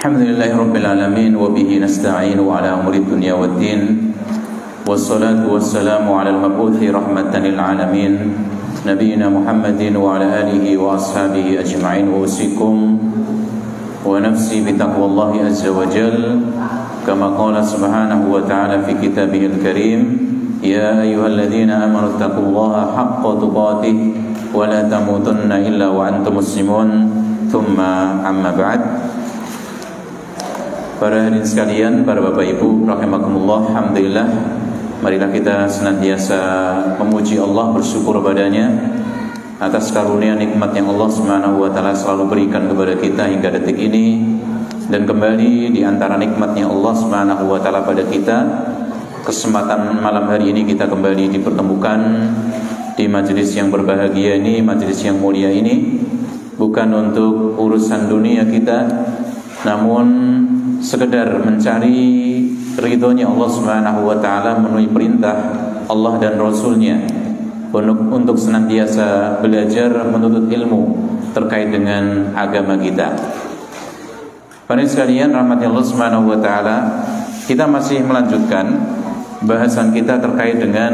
Alhamdulillahirabbil alamin wa bihi nasta'inu ala umuri dunya waddin. Wassalatu wassalamu ala al-mabuthi rahmatan lil alamin nabiyyina Muhammadin wa ala alihi wa ashabihi ajma'in. Usikum wa nafsi bi taqwallahi azza wa jalla kama qala subhanahu wa ta'ala fi kitabihil karim. Ya ayyuhalladzina amanu taqullaha haqqa tuqatih wa la tamutunna illa wa antum muslimun. Thumma amma ba'd. Para hadirin sekalian, para bapak ibu rahimakumullah, alhamdulillah, marilah kita senantiasa memuji Allah, bersyukur padanya atas karunia nikmat yang Allah Subhanahu wa taala selalu berikan kepada kita hingga detik ini. Dan kembali di antara nikmatnya Allah Subhanahu wa taala pada kita, kesempatan malam hari ini kita kembali dipertemukan di majelis yang berbahagia ini, majelis yang mulia ini, bukan untuk urusan dunia kita, namun sekedar mencari ridhonya Allah Subhanahu wa taala, memenuhi perintah Allah dan Rasulnya, untuk senantiasa belajar menuntut ilmu terkait dengan agama kita. Para sekalian, rahmatnya Allah Subhanahu wa taala, kita masih melanjutkan bahasan kita terkait dengan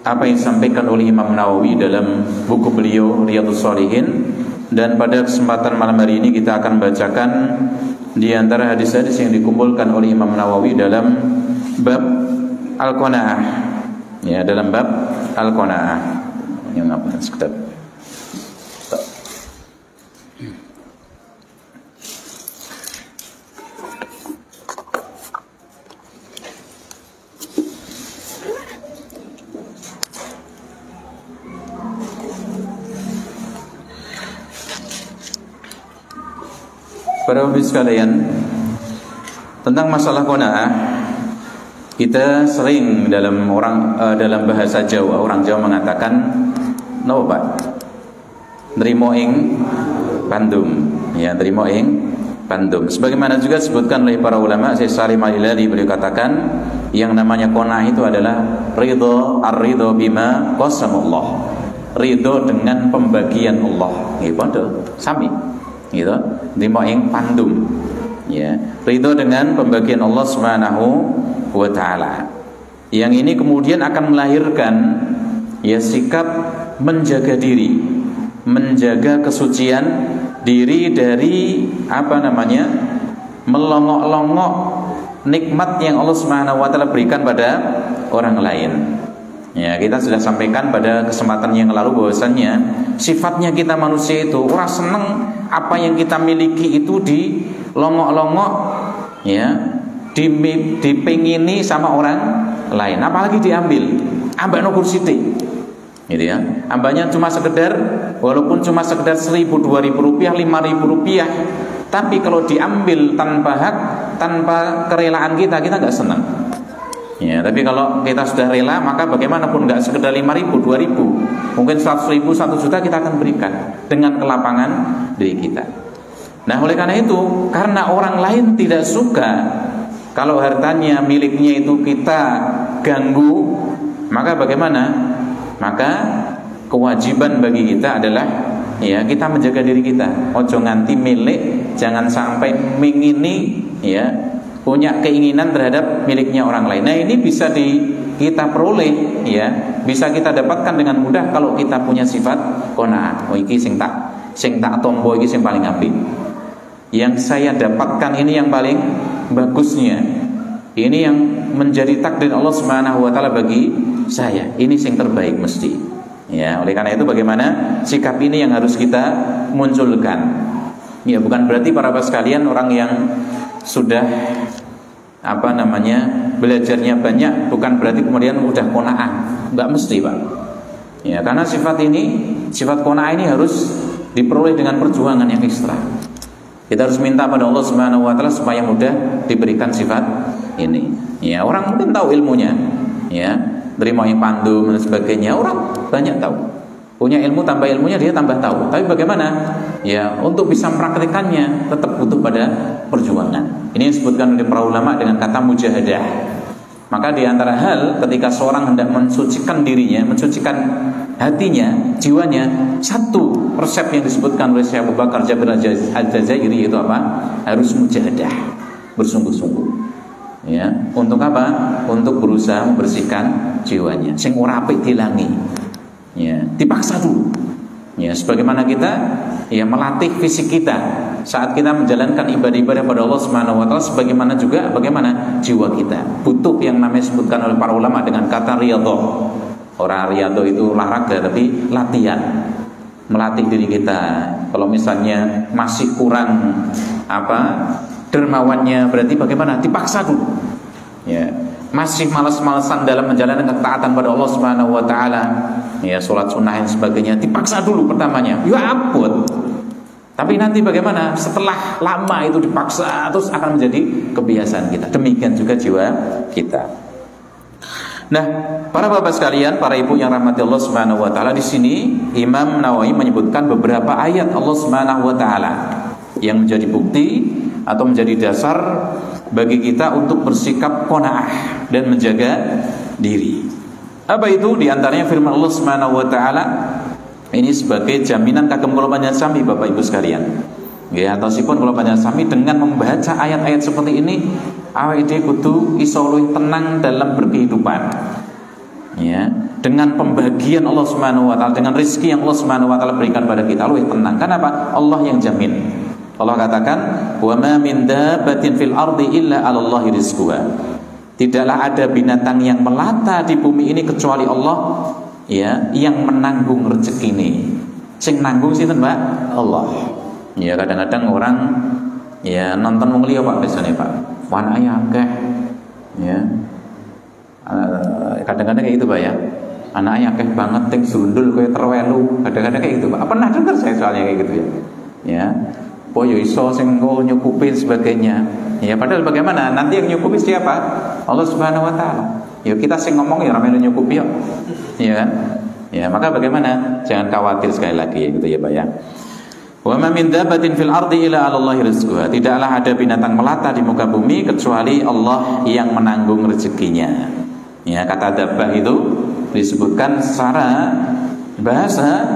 apa yang disampaikan oleh Imam Nawawi dalam buku beliau Riyadhus Shalihin. Dan pada kesempatan malam hari ini kita akan bacakan di antara hadis-hadis yang dikumpulkan oleh Imam Nawawi dalam bab Al-Qanaah. Ya, dalam bab Al-Qanaah. Yang apa? Sekitar. Para bapak sekalian, tentang masalah qanaah, kita sering dalam bahasa Jawa, orang Jawa mengatakan napa Pak? Nrimo ing pandum. Ya, nrimo ing pandum. Sebagaimana juga disebutkan oleh para ulama, Syekh Salim Al-Hilali, beliau katakan yang namanya qanaah itu adalah ridho bima qasamullah. Ridho dengan pembagian Allah. Nggih, padha sami. Gitu, nrimo ing pandum, ya, ridho dengan pembagian Allah Subhanahu wa taala. Yang ini kemudian akan melahirkan ya sikap menjaga diri, menjaga kesucian diri dari melongok-longok nikmat yang Allah Subhanahu wa taala berikan pada orang lain. Ya, kita sudah sampaikan pada kesempatan yang lalu bahwasannya sifatnya kita manusia itu orang seneng apa yang kita miliki itu dilongok-longok, ya, dipengini sama orang lain, apalagi diambil, ambakno kursiti, gitu ya. Ambaknya cuma sekedar, walaupun cuma sekedar 1.000, 2.000 rupiah, 5.000 rupiah, tapi kalau diambil tanpa hak, tanpa kerelaan kita nggak senang. Ya, tapi kalau kita sudah rela, maka bagaimanapun nggak sekedar 5.000, 2.000, mungkin 100.000, 1 juta kita akan berikan dengan kelapangan diri kita. Nah, oleh karena itu, karena orang lain tidak suka kalau hartanya miliknya itu kita ganggu, maka bagaimana? Maka kewajiban bagi kita adalah ya kita menjaga diri kita. Ojo nganti milik, jangan sampai mengini ya punya keinginan terhadap miliknya orang lain. Nah, ini bisa kita peroleh, ya, bisa kita dapatkan dengan mudah kalau kita punya sifat qanaah. Oh, iki sing tak tombo, iki sing paling apik. Yang saya dapatkan ini yang paling bagusnya. Ini yang menjadi takdir Allah Subhanahu wa taala bagi saya. Ini sing terbaik mesti. Ya, oleh karena itu bagaimana sikap ini yang harus kita munculkan. Ya, bukan berarti para bapak sekalian orang yang sudah belajarnya banyak bukan berarti kemudian udah qanaah, enggak mesti, Pak. Ya, karena sifat qanaah ini harus diperoleh dengan perjuangan yang ekstra. Kita harus minta pada Allah Subhanahu wa taala supaya mudah diberikan sifat ini. Ya, orang mungkin tahu ilmunya, ya, terima yang pandum dan sebagainya, orang banyak tahu. Punya ilmu, tambah ilmunya dia tambah tahu. Tapi bagaimana? Ya, untuk bisa mempraktikannya tetap butuh pada perjuangan. Ini disebutkan oleh para ulama dengan kata mujahadah. Maka di antara hal ketika seorang hendak mensucikan dirinya, mensucikan hatinya, jiwanya, satu resep yang disebutkan oleh Syekh Abu Bakar Jabir Al-Jazairi, yaitu apa? Harus mujahadah, bersungguh-sungguh. Ya, untuk apa? Untuk berusaha membersihkan jiwanya. Sing ora apik dilangi. Ya, dipaksa dulu. Ya, sebagaimana kita ya melatih fisik kita saat kita menjalankan ibadah-ibadah pada Allah Subhanahu wa taala, sebagaimana juga bagaimana jiwa kita butuh yang namanya disebutkan oleh para ulama dengan kata riyadhah. Orang riyadhah itu olahraga, tapi latihan, melatih diri kita. Kalau misalnya masih kurang dermawannya, berarti bagaimana? Dipaksa dulu. Ya, masih malas-malasan dalam menjalankan ketaatan pada Allah Subhanahu wa taala, ya sholat sunnah dan sebagainya, dipaksa dulu pertamanya. Ya ampun. Tapi nanti bagaimana? Setelah lama itu dipaksa, terus akan menjadi kebiasaan kita. Demikian juga jiwa kita. Nah, para bapak sekalian, para ibu yang rahmati Allah Subhanahu wa taala, di sini Imam Nawawi menyebutkan beberapa ayat Allah Subhanahu wa taala yang menjadi bukti atau menjadi dasar bagi kita untuk bersikap qanaah dan menjaga diri. Apa itu? Di antaranya firman Allah Subhanahu wa taala ini sebagai jaminan kagem kula panjenengan sami Bapak Ibu sekalian. Nggih, atosipun kula panjenengan sami dengan membaca ayat-ayat seperti ini, awake dhewe kudu iso luwih tenang dalam berkehidupan. Ya, dengan pembagian Allah Subhanahu wa taala, dengan rezeki yang Allah Subhanahu wa taala berikan pada kita, luwih tenang. Kenapa? Allah yang jamin. Allah katakan, "Wa ma min dabbatin fil ardi illa 'alallahi rizquha." Tidaklah ada binatang yang melata di bumi ini kecuali Allah ya yang menanggung rezeki ini. Sing nanggung sinten, Mbak? Allah. Ya, kadang-kadang orang ya nonton wong liya Pak biasanya Pak. Wanake akeh. Ya. Kadang-kadang kayak gitu Pak ya. Anaknya akeh banget ting sundul koyo terwelu. Kadang-kadang kayak gitu Pak. Pernah dengar saya soalnya kayak gitu ya. Ya. Boyo iso sing nyukupi sebagainya. Ya padahal bagaimana? Nanti yang nyukupi siapa? Allah Subhanahu wa taala. Ya kita sing ngomong ya ora melu nyukupi kok. Ya kan? Ya maka bagaimana? Jangan khawatir sekali lagi gitu ya Pak ya. Wa ma min dabbatin fil ardi illa 'alallahi rizquha. Tidaklah ada binatang melata di muka bumi kecuali Allah yang menanggung rezekinya. Ya, kata dabbah itu disebutkan secara bahasa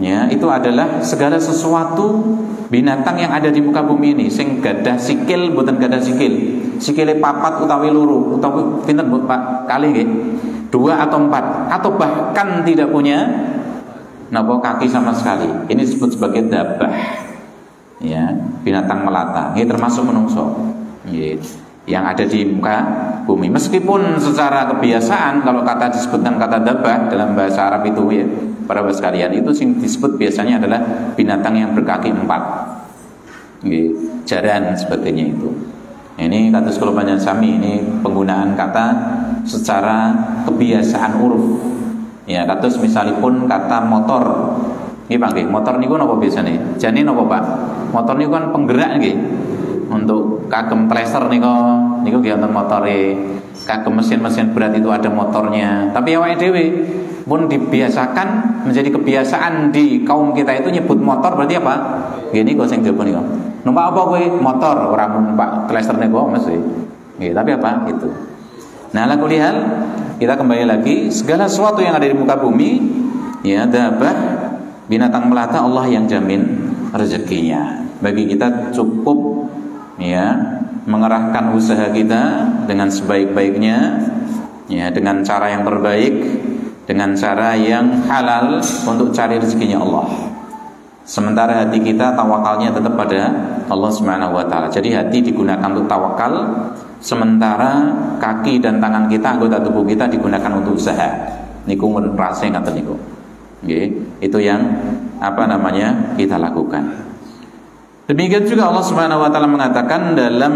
ya itu adalah segala sesuatu binatang yang ada di muka bumi ini sing gadah sikil mboten gadah sikil. Sikile papat utawi loro utawi pinten Pak kali nggih? 2 atau 4 atau bahkan tidak punya napa kaki sama sekali. Ini disebut sebagai dabbah. Ya, binatang melata. Ini termasuk menungso. Yang ada di muka bumi. Meskipun secara kebiasaan kalau kata disebutkan kata dabbah dalam bahasa Arab itu ya, para bapak sekalian, itu sing disebut biasanya adalah binatang yang berkaki 4. Jaran sebagainya itu. Ini kata sekolah panjang sami, ini penggunaan kata secara kebiasaan uruf. Ya, kados misalipun kata motor. Nggih Pak nggih, motor niku napa biasane? Jane napa Pak? Motor niku kan penggerak nggih. Untuk kagem tracer niku nggih wonten motore. Kagem mesin-mesin berat itu ada motornya. Tapi awake dhewe pun dibiasakan menjadi kebiasaan di kaum kita itu nyebut motor berarti apa? Gini kok sing jaba niku. Numpak apa kowe? Motor, ora numpak tracer niku mesti. Nggih, tapi apa? Itu. Nah, ala kulli hal kita kembali lagi, segala sesuatu yang ada di muka bumi ya dabbah binatang melata Allah yang jamin rezekinya. Bagi kita cukup ya mengerahkan usaha kita dengan sebaik-baiknya ya dengan cara yang terbaik, dengan cara yang halal untuk cari rezekinya Allah. Sementara hati kita tawakalnya tetap pada Allah Subhanahu wa taala. Jadi hati digunakan untuk tawakal, sementara kaki dan tangan kita, anggota tubuh kita digunakan untuk usaha. Niku mun rase ngaten niku. Nggih, itu yang kita lakukan. Demikian juga Allah Subhanahu wa taala mengatakan dalam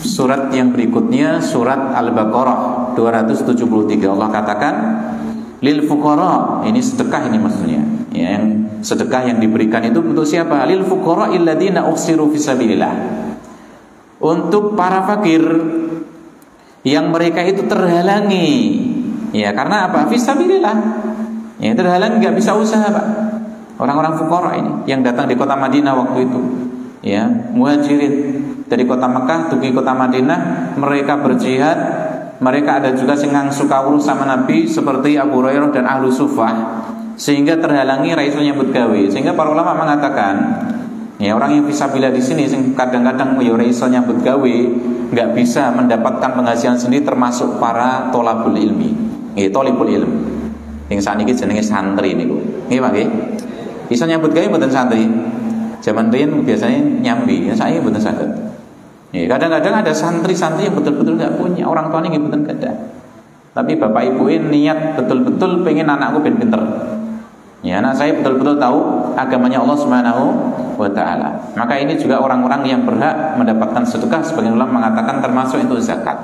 surat yang berikutnya, surat Al-Baqarah 273, Allah katakan lil fuqara, ini sedekah ini maksudnya. Ya, yang sedekah yang diberikan itu untuk siapa? Lil fuqara alladziina ukhsiru fisabilillah. Untuk para fakir yang mereka itu terhalangi. Ya, karena apa? Fisabilillah. Ya, terhalangi enggak bisa usaha, Pak. Orang-orang fuqara ini yang datang di kota Madinah waktu itu. Ya, muhajirin dari kota Mekah pergi kota Madinah, mereka berjihad. Mereka ada juga sing ngangsu kawruh sama Nabi seperti Abu Hurairah dan Ahlu Suffah. sehingga terhalangi ra iso nyambut gawe. Sehingga para ulama mengatakan, ya orang yang fisabilillah di sini sing kadang-kadang yo ra iso nyambut gawe, enggak bisa mendapatkan penghasilan sendiri, termasuk para tholabul ilmi. Nggih, tholibul ilm. Sing saniki jenenge santri niku. Nggih, Pak nggih. Iso nyambut gawe mboten santri. Zaman riyen biasanya nyambi, saya mboten saged. Ya, kadang-kadang ada santri-santri yang betul-betul nggak punya, orang tuanya nggak betul ada. Tapi bapak ibu ini niat betul-betul pengen anakku ben pinter. Ya, anak saya betul-betul tahu agamanya Allah Subhanahu wa taala. Maka ini juga orang-orang yang berhak mendapatkan sedekah, sebagian ulama mengatakan termasuk itu zakat.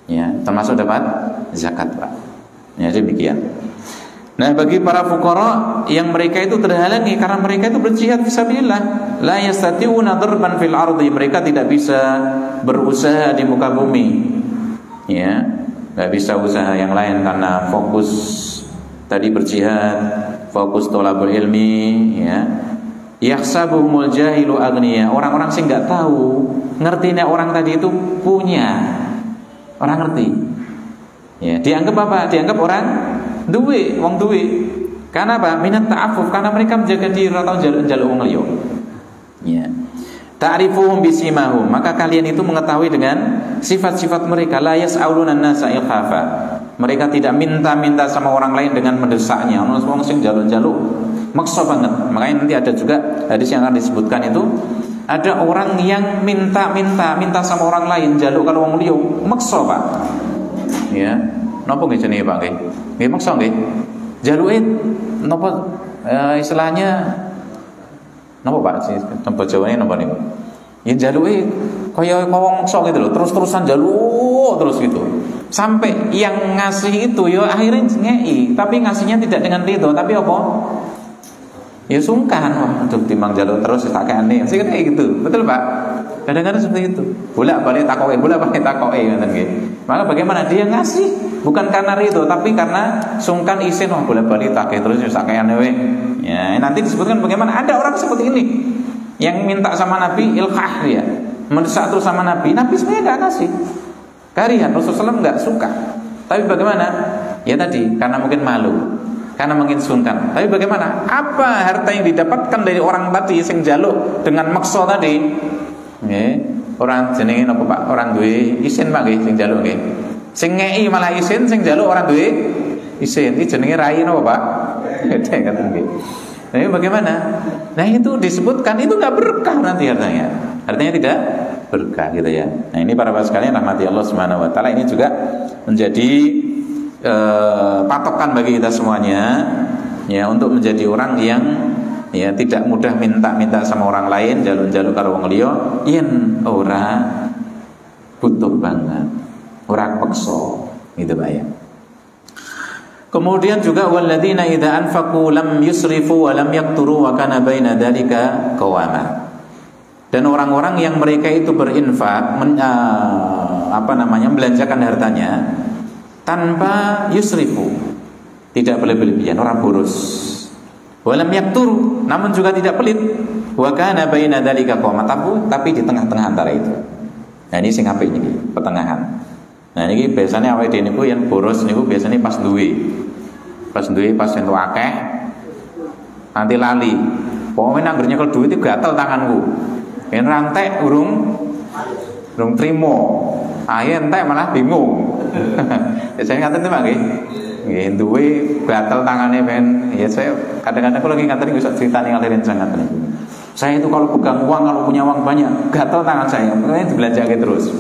Ya, termasuk dapat zakat, Pak. Ya, demikian. Nah, bagi para fuqara yang mereka itu terhalangi karena mereka itu berjihad fisabilillah, la yastati'una darban fil ardi, mereka tidak bisa berusaha di muka bumi. Ya, enggak bisa usaha yang lain karena fokus tadi berjihad, fokus tholabul ilmi, ya. Yahsabuhumul jahilu agniya, orang-orang sih enggak tahu, ngerti nek orang tadi itu punya. Orang ngerti. Ya, dianggap apa? Dianggap orang duwe, wong duwe. Karena apa? Minat ta'affuf, karena mereka menjaga diri atau njaluk wong liya. Ya. Ta'rifuhum bisimahum, maka kalian itu mengetahui dengan sifat-sifat mereka. La yas'auluna an-nasa ilkhafa. Mereka tidak minta-minta sama orang lain dengan mendesaknya. Ono wong sing njaluk-njaluk maksa banget. Makanya nanti ada juga hadis yang akan disebutkan itu, ada orang yang minta sama orang lain, njaluk karo wong liya, maksa, Pak. Ya. Napa nggih jenenge Pak nggih? Nggih maksa nggih. Jaluke napa istilahnya napa Pak sih? Tempat Jawane napa niku? Ya jaluke kaya wong maksa gitu loh, terus-terusan jaluk terus gitu. Sampai yang ngasih itu ya akhirnya ngei, tapi ngasihnya tidak dengan ridho, tapi apa? Ya sungkan, waduh timbang jaluk terus tak kene. Sing kayak gitu. Betul, Pak? Kadang-kadang seperti itu. Bolak-balik takoke ngoten nggih. Maka bagaimana dia ngasih? Bukan karena ridho, tapi karena sungkan isin, wah bolak-balik takeh terus sak kayane we. Ya, nanti disebutkan bagaimana ada orang seperti ini yang minta sama Nabi ilkhah ya. Mendesak terus sama Nabi sebenarnya enggak ngasih. Karihan Rasulullah enggak suka. Tapi bagaimana? Ya tadi karena mungkin malu, karena mungkin sungkan. Tapi bagaimana? Apa harta yang didapatkan dari orang tadi sing jaluk dengan maksa tadi? Nggih, orang jenenge napa Pak? Orang duwe isin Pak nggih sing jaluk nggih. Sing ngei malah isin, sing jaluk orang duwe isin. Iki jenenge rai napa Pak? Gede kan nggih. Nah, bagaimana? Nah, itu disebutkan itu enggak berkah nanti hartanya. Artinya tidak berkah gitu ya. Nah, ini para bapak sekalian rahmati Allah Subhanahu wa taala, ini juga menjadi patokan bagi kita semuanya ya, untuk menjadi orang yang ya tidak mudah minta sama orang lain, jaluk-jaluk karo wong liya yen ora butuh banget, ora peksa gitu Pak ya. Kemudian juga walladzina idza anfaqu lam yusrifu wa lam yaqturu wa kana baina dzalika qawama. Dan orang-orang yang mereka itu berinfak membelanjakan hartanya tanpa yusrifu, tidak berlebihan, orang boros. Walam yaqturu, namun juga tidak pelit. Wa kana baina dzalika qawama, tapi di tengah-tengah antara itu. Nah, ini sing apik niki, pertengahan. Nah, niki biasanya awake dhewe niku yen boros niku biasanya pas duwe entuk akeh nanti lali. Pokoke nang nggone nyekel duit iki gatel tanganku. Yen rantek urung trimo. Ayo entek malah bingung. Biasanya ngaten Pak nggih. Nggih duwe gatel tangane ben. Ya saya kadang-kadang kalau lagi ngaten iso critane ngalirin sangat niku. Saya itu kalau pegang uang, kalau punya uang banyak, gatel tangan saya. Makanya dibelanjakan terus.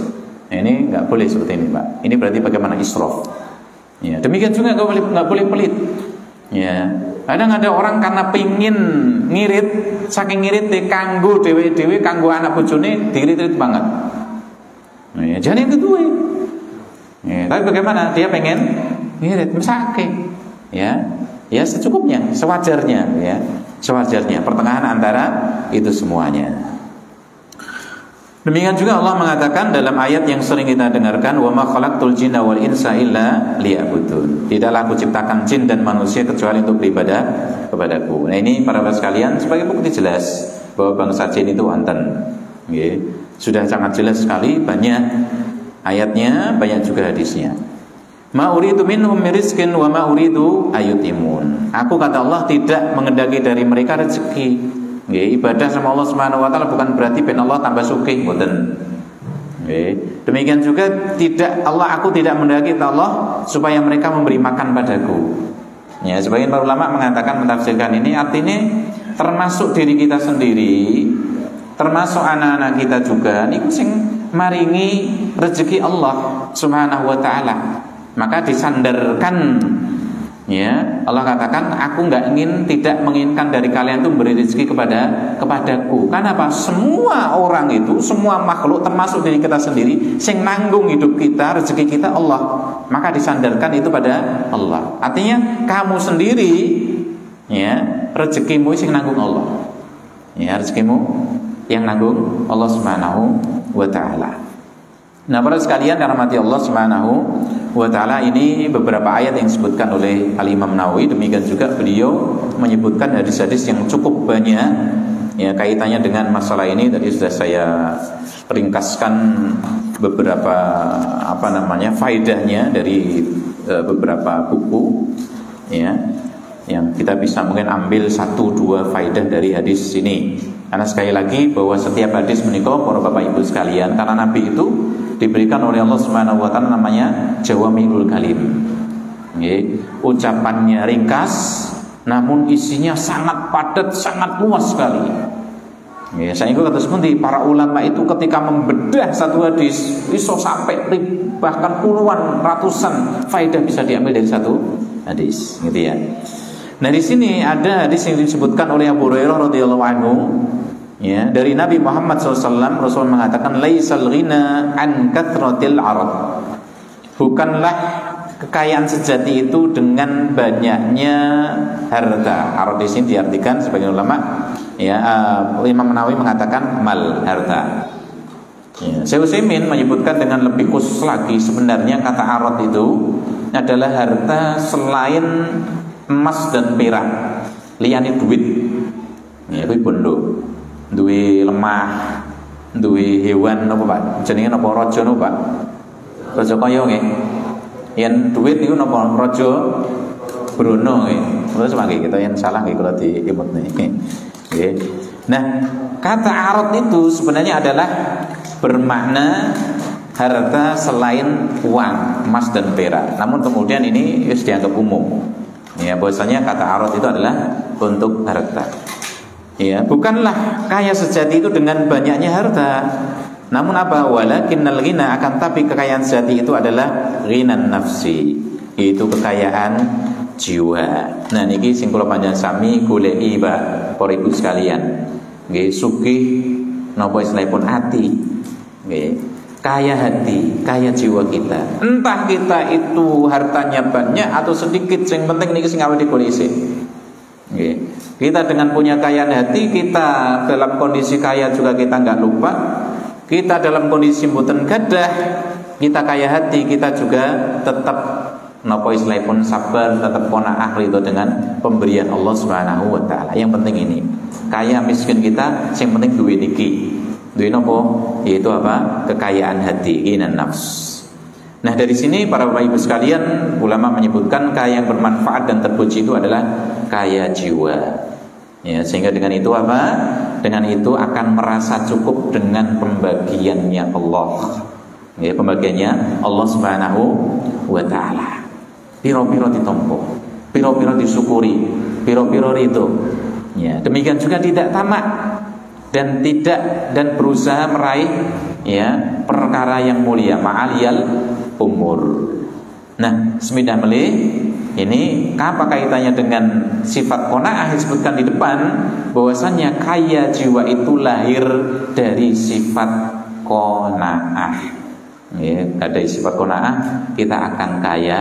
Nah, ini nggak boleh seperti ini Pak. Ini berarti bagaimana israf. Ya, demikian juga nggak boleh pelit. Ya, kadang ada orang karena pingin ngirit, saking ngirit kanggo dewe kanggo anak bojone diirit-irit banget. Nah, ya, jangan itu duwe. Ya, tapi bagaimana? Dia pengen ngirit, mesake. Ya secukupnya, sewajarnya. Ya, sewajarnya. Pertengahan antara itu semuanya. Demikian juga Allah mengatakan dalam ayat yang sering kita dengarkan, wa ma khalaqtul jinna wal insa illa liya'budun. Tidaklah aku ciptakan jin dan manusia kecuali untuk beribadah kepadaku. Nah, ini para bapak sekalian sebagai bukti jelas bahwa bangsa jin itu wonten. Nggih. Sudah sangat jelas sekali, banyak ayatnya, banyak juga hadisnya. Ma uridu minhum min rizqin wa ma uridu ayutimun. Aku kata Allah tidak mengendaki dari mereka rezeki. Nggih, ibadah sama Allah Subhanahu wa taala bukan berarti ben Allah tambah sugih, mboten. Nggih. Demikian juga aku tidak mengendaki Allah supaya mereka memberi makan padaku. Ya, sebagian para ulama mengatakan mentafsirkan ini artinya termasuk diri kita sendiri, termasuk anak-anak kita juga niku sing maringi rezeki Allah Subhanahu wa taala. Maka disandarkan, ya Allah katakan aku tidak menginginkan dari kalian itu memberi rezeki kepadaku. Karena apa? Semua orang itu, semua makhluk termasuk diri kita sendiri, sing nanggung hidup kita, rezeki kita Allah. Maka disandarkan itu pada Allah. Artinya kamu sendiri, ya rezekimu sing nanggung Allah. Ya rezekimu yang nanggung Allah Subhanahu wa taala. Nah, para sekalian yang rahmati Allah Subhanahu wa taala, ini beberapa ayat yang disebutkan oleh Al-Imam Nawawi. Demikian juga beliau menyebutkan hadis-hadis yang cukup banyak ya kaitannya dengan masalah ini. Tadi sudah saya ringkaskan beberapa faedahnya dari beberapa buku ya, yang kita bisa mungkin ambil 1-2 faedah dari hadis ini. Karena sekali lagi bahwa setiap hadis menika para Bapak Ibu sekalian, karena Nabi itu diberikan oleh Allah Subhanahu wa taala namanya Jawami'ul Kalim. Ucapannya ringkas namun isinya sangat padat, sangat luas sekali. Saya ikut kata seperti para ulama itu ketika membedah satu hadis bisa sampai bahkan puluhan, ratusan faedah bisa diambil dari satu hadis, gitu ya. Nah, di sini ada hadis yang disebutkan oleh Abu Hurairah radhiyallahu anhu. Ya, dari Nabi Muhammad SAW, Rasul mengatakan laisal ghina an kathratil arad. Bukanlah kekayaan sejati itu dengan banyaknya harta. Arad di sini diartikan sebagai ulama ya, Imam Nawawi mengatakan mal, harta. Ya, Syekh Utsaimin menyebutkan dengan lebih khusus lagi, sebenarnya kata arad itu adalah harta selain emas dan perak, liyane duit. Ya, kuwi bondo. Duwe lemah, duwe hewan napa Pak? Jenenge napa raja napa Pak? Raja kaya nggih. Yen duit niku napa raja Brono nggih. Terus mangke kita yen salah nggih kula diimutne. Nggih. Nah, kata arad itu sebenarnya adalah bermakna harta selain uang, emas dan perak. Namun kemudian ini dianggap umum. Ya, bahwasanya kata arad itu adalah untuk harta. Ya, bukanlah kaya sejati itu dengan banyaknya harta. Namun apa? Walakinnal ghina, akan tapi kekayaan sejati itu adalah ghinan nafsi, itu kekayaan jiwa. Nah, niki sing kula panjenengan sami goleki Pak, para ibu sekalian. Nggih, sugih napa istilahipun ati. Nggih, kaya hati, kaya jiwa kita. Entah kita itu hartanya banyak atau sedikit, sing penting niki sing awake digoleki sik. Nggih. Kita dengan punya kekayaan hati, kita dalam kondisi kaya juga kita nggak lupa. Kita dalam kondisi mboten gadah, kita kaya hati, kita juga tetap napa istilahipun sabar, tetap qanaah itu dengan pemberian Allah Subhanahu wa taala. Yang penting ini, kaya miskin kita, yang penting duwe niki. Duwe napa? Yaitu apa? Kekayaan hati, ghinan nafs. Nah, dari sini para Bapak Ibu sekalian, ulama menyebutkan kaya yang bermanfaat dan terpuji itu adalah kaya jiwa. Ya, sehingga dengan itu apa? Dengan itu akan merasa cukup dengan pembagiannya Allah. Ya, pembagiannya Allah Subhanahu wa taala. Piro-piro ditompo, piro-piro disyukuri, piro-piro ridho. Ya, demikian juga tidak tamak dan berusaha meraih ya perkara yang mulia, ma'aliyal umur. Nah, semidah melih ini apa kaitannya dengan sifat qanaah disebutkan di depan, bahwasannya kaya jiwa itu lahir dari sifat qanaah. Ya, ada sifat qanaah, kita akan kaya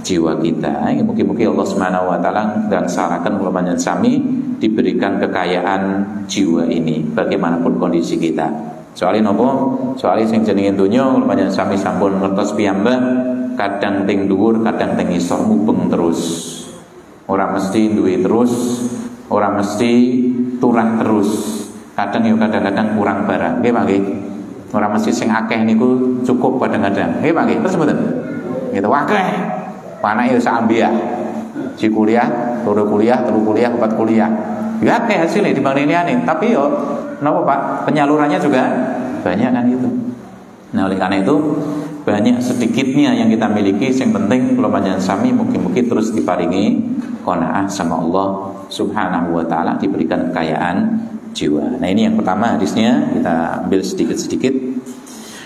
jiwa kita. Mungkin-mungkin Allah Subhanahu wa taala ngangsaraken kula panjenengan sami diberikan kekayaan jiwa ini bagaimanapun kondisi kita. Soalnya nopo? Soalnya sing jenenge donya kula panjenengan sami sampun ngertos piyambak, kadang teng dhuwur, kadang teng isor mubeng terus. Ora mesti duwe terus, ora mesti turah terus. Kadang yo kadang-kadang kurang barang. Nggih, Pak nggih. Ora mesti sing akeh niku cukup kadang-kadang. Nggih, Pak nggih. Terus mboten? gitu wakeh. Anake wis ambiah. Si kuliah, turu kuliah, 4 kuliah. Ya akeh hasilnya dibanding liyane, tapi yo napa Pak? Penyalurannya juga banyak kan itu. Nah, oleh karena itu banyak sedikitnya yang kita miliki, yang penting kula panjenengan sami mugi-mugi terus diparingi qanaah sama Allah Subhanahu wa taala, diberikan kekayaan jiwa. Nah, ini yang pertama hadisnya, kita ambil sedikit-sedikit.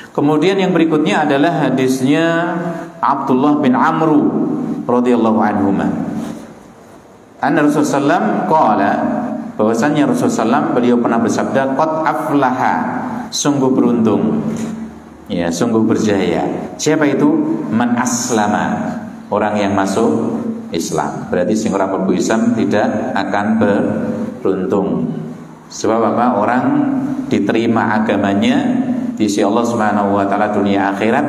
Kemudian yang berikutnya adalah hadisnya Abdullah bin Amru radhiyallahu anhuma. Anna Rasulullah SAW qala, bahwasanya Rasulullah SAW beliau pernah bersabda, qad aflaha, sungguh beruntung, ya sungguh berjaya. Siapa itu? Man aslama, orang yang masuk Islam. Berarti sing ora mlebu Islam tidak akan beruntung. Sebab apa? Orang diterima agamanya di sisi Allah Subhanahu wa taala dunia akhirat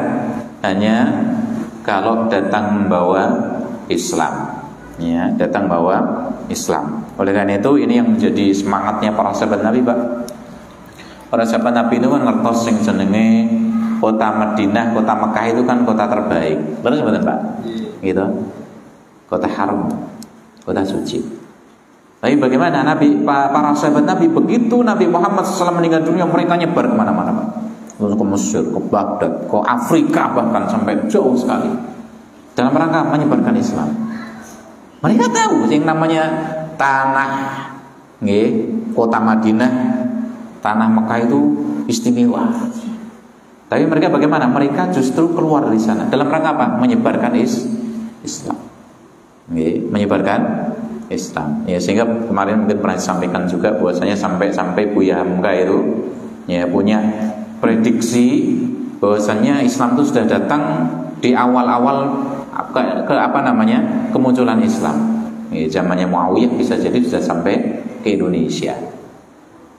hanya kalau datang membawa Islam. Ya, datang bawa Islam. Oleh karena itu ini yang menjadi semangatnya para sahabat Nabi, Pak. Para sahabat Nabi itu kan ngertos sing jenenge kota Madinah, kota Mekah itu kan kota terbaik. Benar betul, Pak? Gitu. Kota haram, kota suci. Tapi bagaimana Nabi, para sahabat Nabi, begitu Nabi Muhammad SAW meninggal dunia, mereka nyebar kemana-mana, Pak. Ke Mesir, ke Baghdad, ke Afrika, bahkan sampai jauh sekali dalam rangka menyebarkan Islam. Mereka tahu yang namanya tanah kota Madinah, tanah Mekah itu istimewa. Tapi mereka bagaimana? Mereka justru keluar dari sana dalam rangka apa? Menyebarkan Islam. Menyebarkan Islam. Ya, sehingga kemarin mungkin pernah disampaikan juga bahwasanya sampai Buya Hamka itu ya punya prediksi bahwasanya Islam itu sudah datang di awal-awal kemunculan Islam. Zamannya Muawiyah bisa jadi sudah sampai ke Indonesia.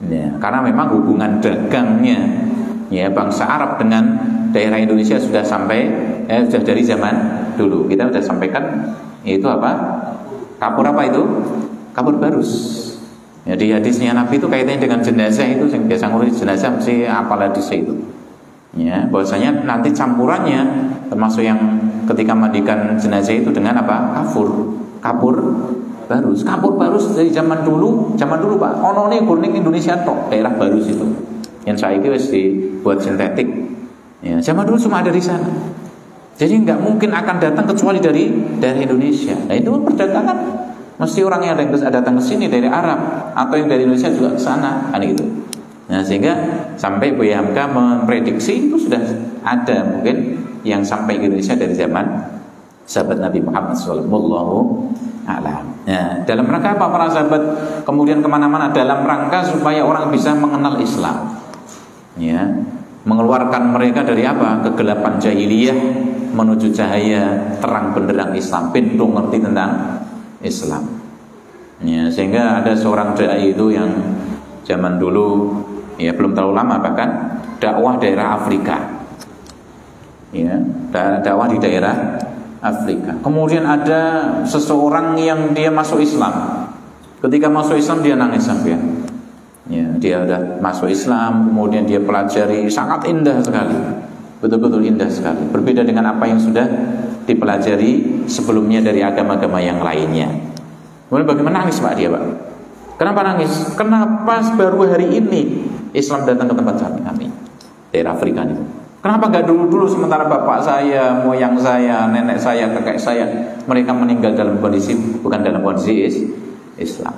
Ya, karena memang hubungan dagangnya ya bangsa Arab dengan daerah Indonesia sudah sudah dari zaman dulu. Kita sudah sampaikan itu apa? Kapur apa itu? Kapur barus. Ya, di hadisnya Nabi itu kaitannya dengan jenazah itu, yang biasa ngurus jenazah mesti apal hadisnya itu. Ya, bahwasanya nanti campurannya termasuk yang ketika mandikan jenazah itu dengan apa? Kapur barus dari zaman dulu Pak. Ono nih kuning Indonesia tok, daerah barus itu. Yang saiki wis dibuat sintetik. Ya, zaman dulu cuma ada di sana. Jadi nggak mungkin akan datang kecuali dari Indonesia. Nah, itu perdagangan mesti orang yang datang ke sini dari Arab atau yang dari Indonesia juga ke sana, kan gitu. Nah, sehingga sampai Buya Hamka memprediksi itu sudah ada mungkin yang sampai ke Indonesia dari zaman sahabat Nabi Muhammad sallallahu alaihi. Nah, dalam rangka apa para sahabat kemudian kemana-mana? Dalam rangka supaya orang bisa mengenal Islam. Ya, mengeluarkan mereka dari apa? Kegelapan jahiliyah menuju cahaya terang benderang Islam. Pintu ngerti tentang Islam. Ya, sehingga ada seorang dai itu yang zaman dulu ya belum terlalu lama bahkan dakwah daerah Afrika. Ya, dakwah di daerah Afrika. Kemudian ada seseorang yang dia masuk Islam. Ketika masuk Islam dia nangis sampai. Ya, dia udah masuk Islam, kemudian dia pelajari, sangat indah sekali. Betul-betul indah sekali. Berbeda dengan apa yang sudah dipelajari sebelumnya dari agama-agama yang lainnya. Kemudian bagaimana nangis Pak dia, Pak? Kenapa nangis? Kenapa baru hari ini Islam datang ke tempat kami? Daerah Afrika itu. Kenapa nggak dulu sementara bapak saya, moyang saya, nenek saya, kakek saya mereka meninggal dalam kondisi bukan dalam kondisi Islam.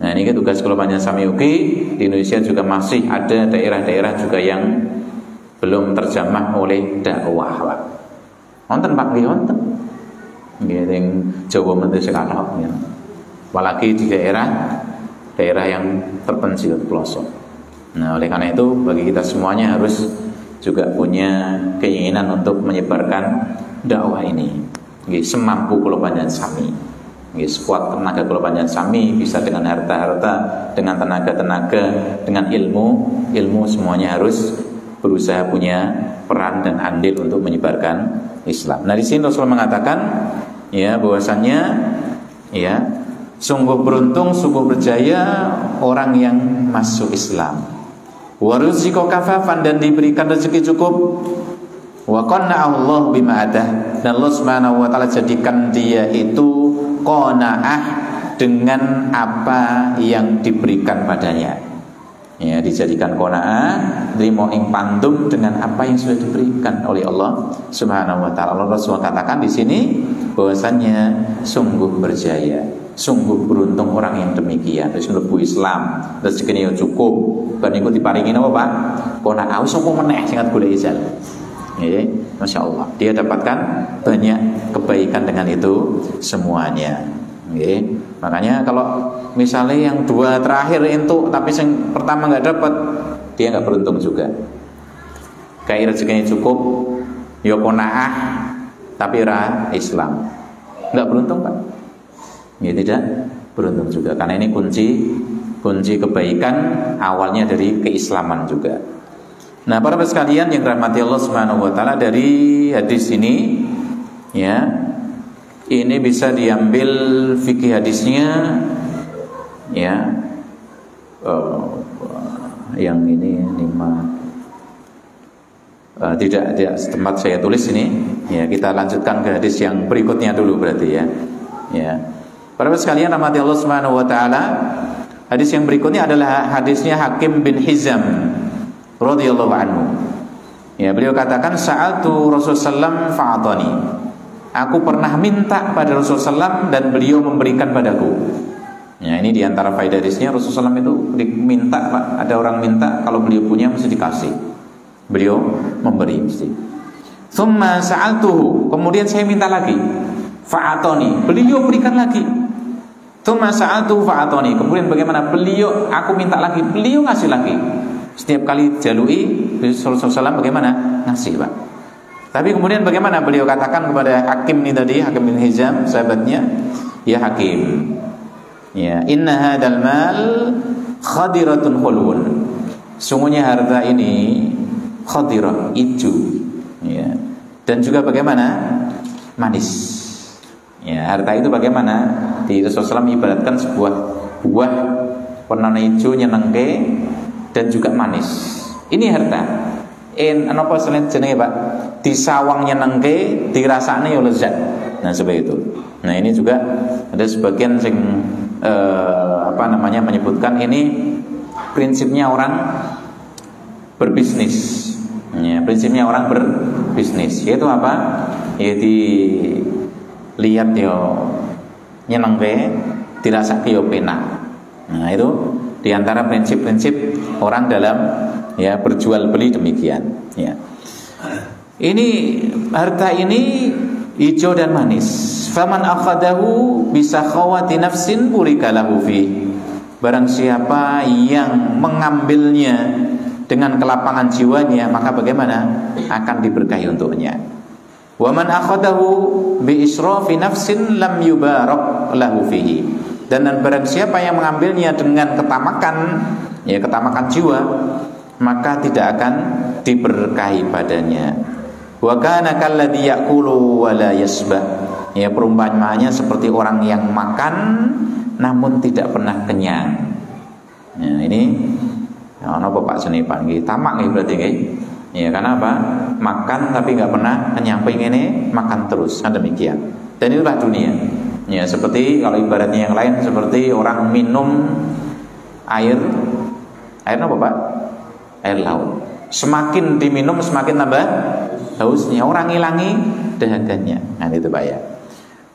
Nah, ini kan tugas kula panjenengan sami ugi di Indonesia juga masih ada daerah-daerah juga yang belum terjamah oleh dakwah, Pak. Wonten Pak nggih wonten. Nggih teng Jawa menten sekathok ya. Apalagi di daerah yang terpencil pelosok. Nah, oleh karena itu bagi kita semuanya harus juga punya keinginan untuk menyebarkan dakwah ini. Nggih semampu kula panjenengan sami. Nggih sekuat tenaga kula panjenengan sami, bisa dengan harta-harta, dengan tenaga-tenaga, dengan ilmu semuanya harus berusaha punya peran dan andil untuk menyebarkan Islam. Nah, di sini Rasul mengatakan ya bahwasannya ya sungguh beruntung, sungguh berjaya orang yang masuk Islam. Waruziko kafafan, dan diberikan rezeki cukup. Wa qanna'ahu Allah bima adah, dan Allah Subhanahu wa taala jadikan dia itu qanaah dengan apa yang diberikan padanya. Ya, dijadikan qanaah, terima ing pandum dengan apa yang sudah diberikan oleh Allah Subhanahu wa taala. Allah Rasulullah katakan di sini bahwasanya sungguh berjaya, sungguh beruntung orang yang demikian. Wis mlebu Islam, rezekine yo cukup, kan iku diparingi apa, Pak? Qanaah wis apa meneh sing golek ijal. Ya, Masya Allah, dia dapatkan banyak kebaikan dengan itu semuanya. Ya, makanya kalau misalnya yang dua terakhir itu tapi yang pertama nggak dapat, dia nggak beruntung juga. Kayak rezekinya cukup, yo qanaah tapi ra Islam, nggak beruntung, Pak. Ya, tidak beruntung juga, karena ini kunci kebaikan awalnya dari keislaman juga. Nah, para sekalian yang dirahmati Allah Subhanahu wa taala, dari hadis ini ya, ini bisa diambil fikih hadisnya ya. Yang ini 5 tidak tempat saya tulis ini ya, kita lanjutkan ke hadis yang berikutnya dulu berarti ya. Ya. Para sekalian rahmati Allah Subhanahu wa taala, hadis yang berikutnya adalah hadisnya Hakim bin Hizam radhiyallahu anhu. Ya, beliau katakan sa'altu Rasulullah fa'atani. Aku pernah minta pada Rasulullah dan beliau memberikan padaku. Ya, ini diantara faedah hadisnya, Rasulullah itu diminta, Pak. Ada orang minta, kalau beliau punya mesti dikasih. Beliau memberi mesti. Tsumma sa'altuhu, kemudian saya minta lagi. Fa'atani, beliau berikan lagi. Tsumma sa'altuhu fa'atani, kemudian bagaimana? Beliau, aku minta lagi, beliau ngasih lagi. Setiap kali jalui Rasulullah SAW bagaimana? Ngasih, Pak. Tapi kemudian bagaimana beliau katakan kepada Hakim ini tadi, Hakim bin Hizam, sahabatnya, ya Hakim, ya, inna hadal mal khadiratun khulwun. Sungguhnya harta ini khadirah, hijau, ya. Dan juga bagaimana? Manis. Ya, harta itu bagaimana? Di Rasulullah SAW ibaratkan sebuah buah warna hijau nyenengke dan juga manis. Ini harta. Apa selain jenenge, Pak? Disawang nyenengke, dirasane yo lezat. Nah, seperti itu. Nah, ini juga ada sebagian sing menyebutkan ini prinsipnya orang berbisnis. Ya, prinsipnya orang berbisnis. Yaitu apa? Ya dilihat yo nyenengke, dirasake yo penak. Nah, itu di antara prinsip-prinsip orang dalam ya berjual beli demikian ya. Ini harta ini hijau dan manis. Faman akhadahu bisakhawati nafsin burika lahu fi. Barang siapa yang mengambilnya dengan kelapangan jiwanya, maka bagaimana? Akan diberkahi untuknya. Wa man akhadahu bi israfi nafsin lam yubarak lahu fihi. Dan barang siapa yang mengambilnya dengan ketamakan, ya ketamakan jiwa, maka tidak akan diberkahi padanya. Wa kana kalladzi ya'kulu wa la yasba. Ya, perumpamaannya seperti orang yang makan namun tidak pernah kenyang. Ya, ini napa Pak Senipan nggih, tamak nggih berarti nggih. Ya, karena apa? Makan tapi enggak pernah kenyang, pengene makan terus. Kan demikian. Dan itulah dunia. Ya, seperti kalau ibaratnya yang lain, seperti orang minum air apa, Pak? Air laut. Semakin diminum semakin tambah hausnya, orang ngilangi dahaganya. Nah, itu Pak ya.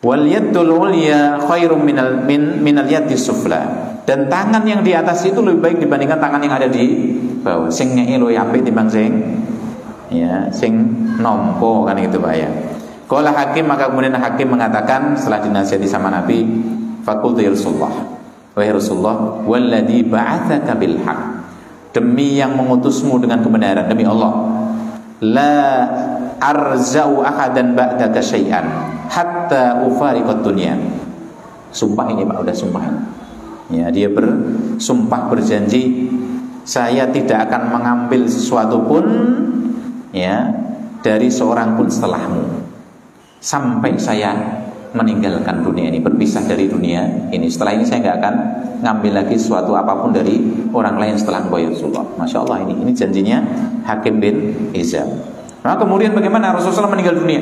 Wal yadul ulya khairum minal yadis sufla. Dan tangan yang di atas itu lebih baik dibandingkan tangan yang ada di bawah. Sing ngeki luwih apik timbang sing nompo, kan gitu Pak ya. Qala Hakim, maka kemudian Hakim mengatakan setelah dinasihati sama Nabi, faqultu ya Rasulullah, wahai Rasulullah, walladzi ba'atsaka bil haqq, demi yang mengutusmu dengan kebenaran, demi Allah, la arzau ahadan ba'daka syai'an hatta ufariqad dunya. Sumpah ini Pak, udah sumpah ini. Ya, dia bersumpah berjanji, saya tidak akan mengambil sesuatu pun ya dari seorang pun setelahmu sampai saya meninggalkan dunia ini, berpisah dari dunia ini. Setelah ini saya nggak akan ngambil lagi sesuatu apapun dari orang lain setelah engkau ya Rasulullah. Masya Allah, ini janjinya Hakim bin Hizam. Nah, kemudian bagaimana Rasulullah meninggal dunia?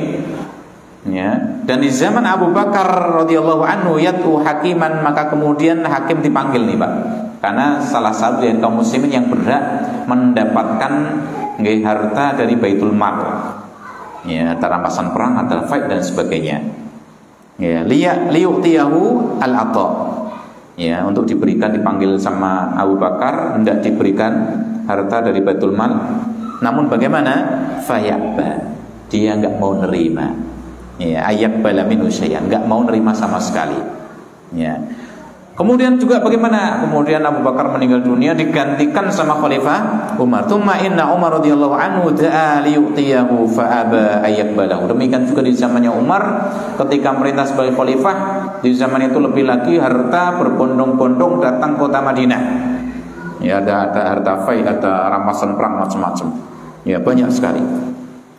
Ya, dan di zaman Abu Bakar radhiyallahu anhu yatu hakiman, maka kemudian hakim dipanggil nih Pak, karena salah satu dari kaum muslimin yang berhak mendapatkan harta dari Baitul Mal, ya, rampasan perang atau fight dan sebagainya. Ya, liyu'tiyahu al-ata, ya, untuk diberikan, dipanggil sama Abu Bakar hendak diberikan harta dari Baitul Mal, namun bagaimana? Fayaba, dia enggak mau nerima. Ya, ayyaqbala minhu syai'an, enggak mau nerima sama sekali. Ya. Kemudian juga bagaimana? Kemudian Abu Bakar meninggal dunia, digantikan sama Khalifah Umar. Tsumma inna Umar radhiyallahu anhu da'a liyu'tiyahu fa aba ayyaqbalahu. Demikian juga di zamannya Umar ketika merintah sebagai khalifah, di zaman itu lebih lagi harta berbondong-bondong datang kota Madinah. Ya, ada harta fai, ada rampasan perang macam-macam. Ya, banyak sekali.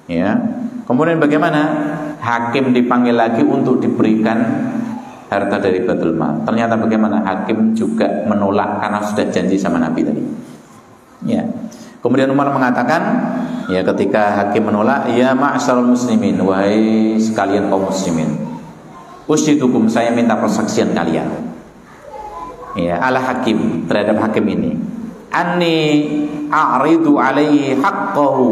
Ya. Kemudian bagaimana? Hakim dipanggil lagi untuk diberikan harta dari Baitul Mal. Ternyata bagaimana? Hakim juga menolak karena sudah janji sama Nabi tadi. Ya. Kemudian Umar mengatakan, ya, ketika hakim menolak, ya ma'syarul muslimin, wahai sekalian kaum muslimin, usyidukum, saya minta persaksian kalian. Ya, ala hakim, terhadap hakim ini. Anni a'ridu alaihi haqqahu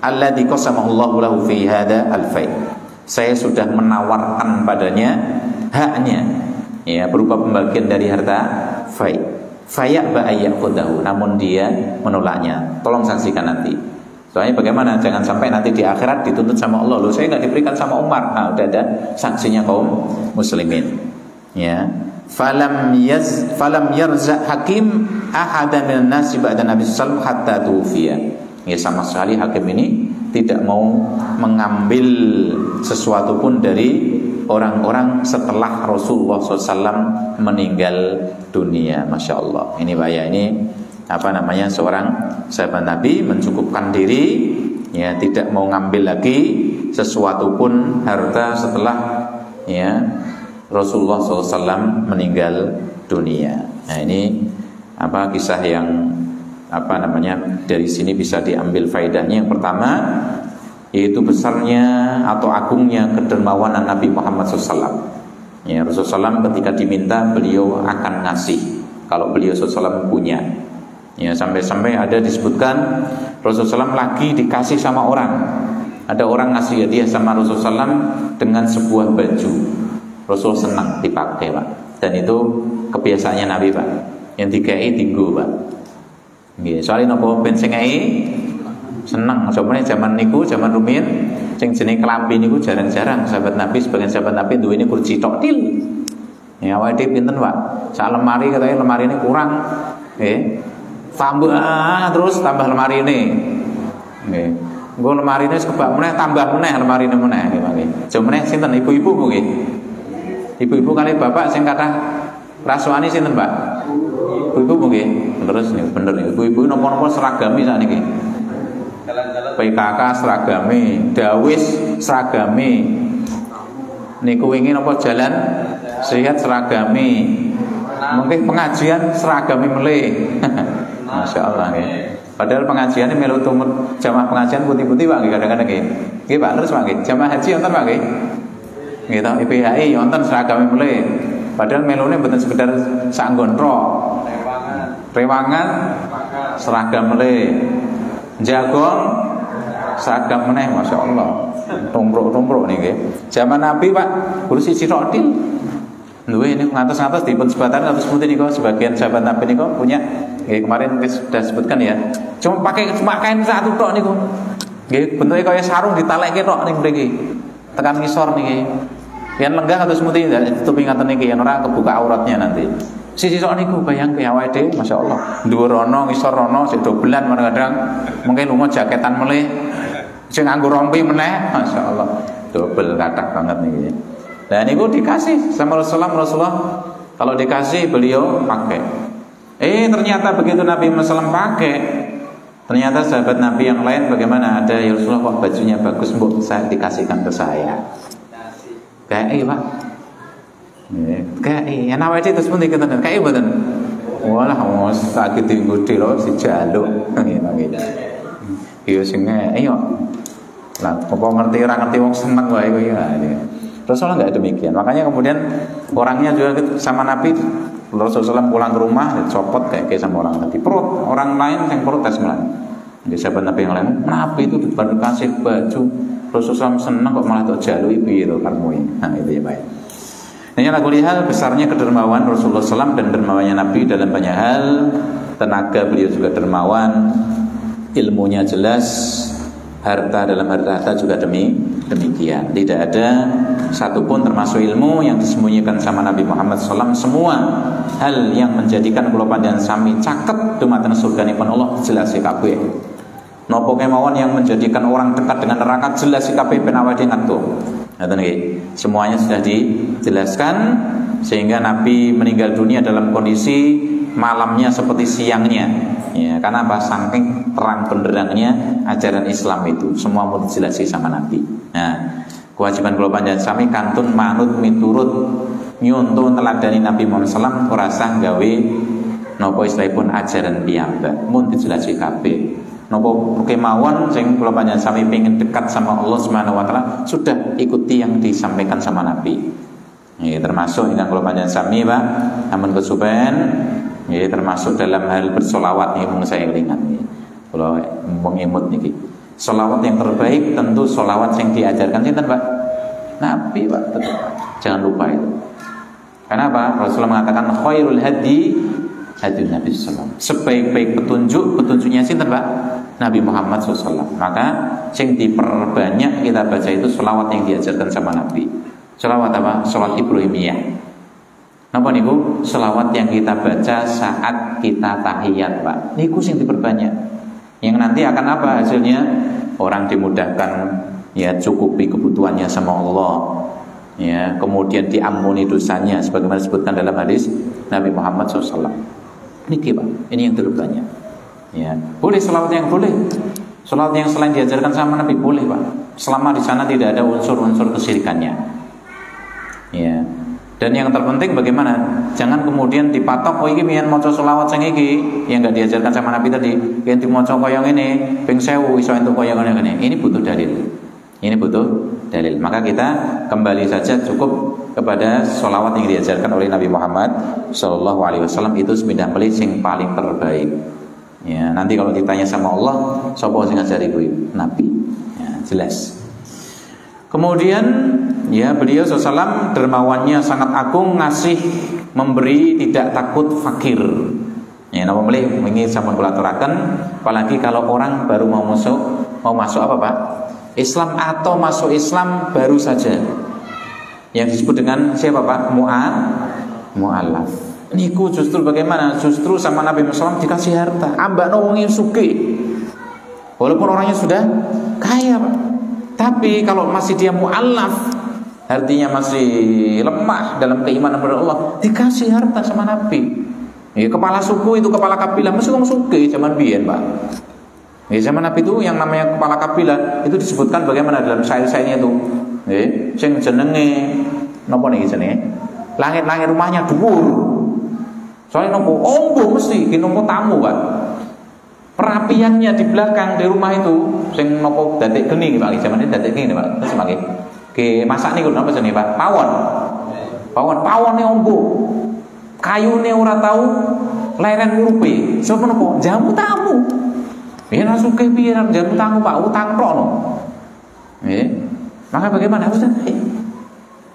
alladzi qasamahu Allahu lahu fi hada al-fai. Saya sudah menawarkan padanya haknya, ya, berupa pembagian dari harta fai. Fayaba ayyakhudahu, namun dia menolaknya. Tolong saksikan nanti. Soalnya bagaimana? Jangan sampai nanti di akhirat dituntut sama Allah, loh saya enggak diberikan sama Umar. Nah, udah ada saksinya kaum muslimin. Ya. Falam yarza hakim ahadan minan nasi ba'da Nabi sallallahu alaihi wasallam hatta tufiya. Ya, sama sekali hakim ini tidak mau mengambil sesuatu pun dari orang-orang setelah Rasulullah SAW meninggal dunia. Masya Allah. Ini Pak ya, ini apa namanya, seorang sahabat Nabi mencukupkan diri, ya, tidak mau ngambil lagi sesuatu pun harta setelah, ya, Rasulullah SAW meninggal dunia. Nah, ini apa kisah yang apa namanya, dari sini bisa diambil faedahnya. Yang pertama yaitu besarnya atau agungnya kedermawanan Nabi Muhammad SAW. Ya, Rasulullah SAW ketika diminta beliau akan ngasih kalau beliau SAW punya. Ya, sampai-sampai ada disebutkan Rasulullah SAW lagi dikasih sama orang. Ada orang ngasih hadiah sama Rasulullah SAW dengan sebuah baju. Rasul senang dipakai Pak. Dan itu kebiasaannya Nabi Pak. Yang dikai tinggu Pak. Nggih, soalnya napa ben sing seneng. Sampeyan zaman niku, zaman rumiyin sing jenenge klambi niku jarang-jarang sahabat Nabi, sebagian sahabat Nabi duwe ini kursi tok til. Ya awake dhewe pinten, Pak? Sak lemari katanya lemarine kurang. Nggih. Tambah terus tambah lemarine. Nggih. Engko lemarine kebak meneh tambah meneh lemarine meneh nggih, Pak. Jam meneh sinten ibu-ibu nggih? Ibu-ibu kali bapak sing kathah rasuane sinten, Pak? Ibu-ibu nggih. Terus nih bener nih, ibu-ibu napa-napa seragami sakniki. PKK seragami, Dawis seragami. Niku wingi napa jalan sehat seragami. Mungkin pengajian seragami meleh. Masya Allah nggih. Padahal pengajiannya melu tumut jamaah pengajian putih-putih Pak nggih kadang-kadang nggih. Nggih Pak, terus Pak nggih. Jamaah haji wonten Pak nggih. Nggih to, IPHI wonten seragami meleh. Padahal melune mboten sekedar sak gondro. Rewangan seragam meleh. Jagong seragam meneh, Masya Allah. Tumpruk-tumpruk niki. Zaman Nabi Pak, kursi tok til. Duwe ini ngantos-ngantos dipun sebatan kados putih niku sebagian sahabat Nabi niku punya. Nggih kemarin sudah sebutkan ya. Cuma kain satu tok niku. Nggih bentuke kaya sarung ditalekke tok ning mriki. Tekan ngisor niki. Yen lenggah kados putih ditutupi ngaten niki yen ora kebuka auratnya nanti. Sisi sok niku bayangke awake dhewe masyaallah. Dhuwur ana, ngisor ana, sik dobelan kadang-kadang mungkin lunga jaketan meleh. Sing nganggo rompi meneh, masyaallah. Dobel kathah banget niki. Lah niku dikasih sama Rasulullah kalau dikasih beliau pakai. Ternyata begitu Nabi SAW pakai, ternyata sahabat Nabi yang lain bagaimana? Ada ya Rasulullah kok bajunya bagus, mbok saya dikasihkan ke saya. Kayak Pak. Kayak enak wae terus pun dikatakan kayak mboten. Walah wong sakit nggodhe lho si jaluk ngene iki. Iya sing ayo. Lah, apa ngerti ora ngerti wong seneng wae kok ya. Rasulullah enggak demikian. Makanya kemudian orangnya juga sama Nabi, Rasulullah pulang ke rumah dicopot kayak sama orang tadi. Perut orang lain yang protes malah. Jadi sahabat Nabi yang lain, Nabi itu baru kasih baju Rasulullah seneng kok malah tok jalui piye to karmu ini. Nah, itu ya baik. Ini ala kulli hal besarnya kedermawan Rasulullah SAW dan dermawannya Nabi dalam banyak hal. Tenaga beliau juga dermawan, ilmunya jelas, harta dalam harta juga demikian. Tidak ada satupun termasuk ilmu yang disembunyikan sama Nabi Muhammad SAW. Semua hal yang menjadikan kula panjenengan sami caket dumateng surganipun Allah jelas kabeh. Napa kemawon yang menjadikan orang dekat dengan neraka jelas kabeh ben awake ngatur. Ngoten nggih. Semuanya sudah dijelaskan sehingga Nabi meninggal dunia dalam kondisi malamnya seperti siangnya. Ya, karena apa? Saking terang benderangnya ajaran Islam itu semua mau dijelaskan sama Nabi. Nah, kewajiban kula panjenengan sami kantun manut miturut nyuntuh teladani Nabi Muhammad SAW ora sah gawe napa istilahipun ajaran piyambak mun dijelaskan kabeh. Napa kemawon sing kula panjenengan sami pengin dekat sama Allah Subhanahu wa taala sudah ikuti yang disampaikan sama Nabi. Ya, termasuk ingkang kula panjenengan sami Pak amun kesupen ya, termasuk dalam hal bersolawat nih, saya ingat nih, kalau mengimut nih, solawat yang terbaik tentu solawat yang diajarkan sinten Pak? Nabi Pak, tentu. Jangan lupa itu. Karena apa? Rasulullah mengatakan khairul hadi Nabi SAW. Sebaik-baik petunjuknya sinten Pak? Nabi Muhammad SAW. Maka yang diperbanyak kita baca itu solawat yang diajarkan sama Nabi. Solawat apa? Solawat Ibrahimiyah. Napa niku? Selawat yang kita baca saat kita tahiyat, Pak. Niku sing diperbanyak. Yang nanti akan apa hasilnya? Orang dimudahkan ya cukupi kebutuhannya sama Allah. Ya, kemudian diampuni dosanya sebagaimana disebutkan dalam hadis Nabi Muhammad SAW. Niki, Pak. Ini yang terbanyak. Ya, boleh selawat yang boleh. Selawat yang selain diajarkan sama Nabi boleh, Pak. Selama di sana tidak ada unsur-unsur kesyirikannya. Ya. Dan yang terpenting bagaimana? Jangan kemudian dipatok, oh iki miyen maca selawat sing iki yang enggak diajarkan sama Nabi tadi. Yen dimaca kaya ngene, ping 1000 iso entuk kaya ngene. Ini butuh dalil. Ini butuh dalil. Maka kita kembali saja cukup kepada selawat yang diajarkan oleh Nabi Muhammad sallallahu alaihi wasallam itu sepindah pelih sing paling terbaik. Ya, nanti kalau ditanya sama Allah, sapa sing ngajari kuwi? Nabi. Ya, jelas. Kemudian ya beliau SAW dermawannya sangat agung, ngasih memberi tidak takut fakir. Ya napa melih wingi sampun kula aturaken, apalagi kalau orang baru mau masuk apa Pak? Islam atau masuk Islam baru saja. Yang disebut dengan siapa Pak? Mu'alaf. Niku justru bagaimana? Justru sama Nabi Muhammad dikasih harta, ambakno wong sugih. Walaupun orangnya sudah kaya Pak. Tapi kalau masih dia mu'alaf, artinya masih lemah dalam keimanan kepada Allah, dikasih harta sama Nabi. Ya, kepala suku itu kepala kabilah mesti wong sugih zaman biyen, Pak. Ya, zaman Nabi itu yang namanya kepala kabilah itu disebutkan bagaimana dalam syair-syairnya itu. Nggih, sing jenenge napa niki jenenge? Langit-langit rumahnya dhuwur. Soalnya nopo ombo mesti ki nopo tamu, Pak. Perapiannya di belakang di rumah itu sing nopo datik geni Pak, zaman ini datik geni Pak. Terus mangke ke masak niku napa jenenge Pak? Pawon ombo. Kayune ora tau leren ngurupe. Sopo nopo? Jamu tamu. Yen sugih piye jamu tamu Pak, utang rono. Maka bagaimana Ustaz?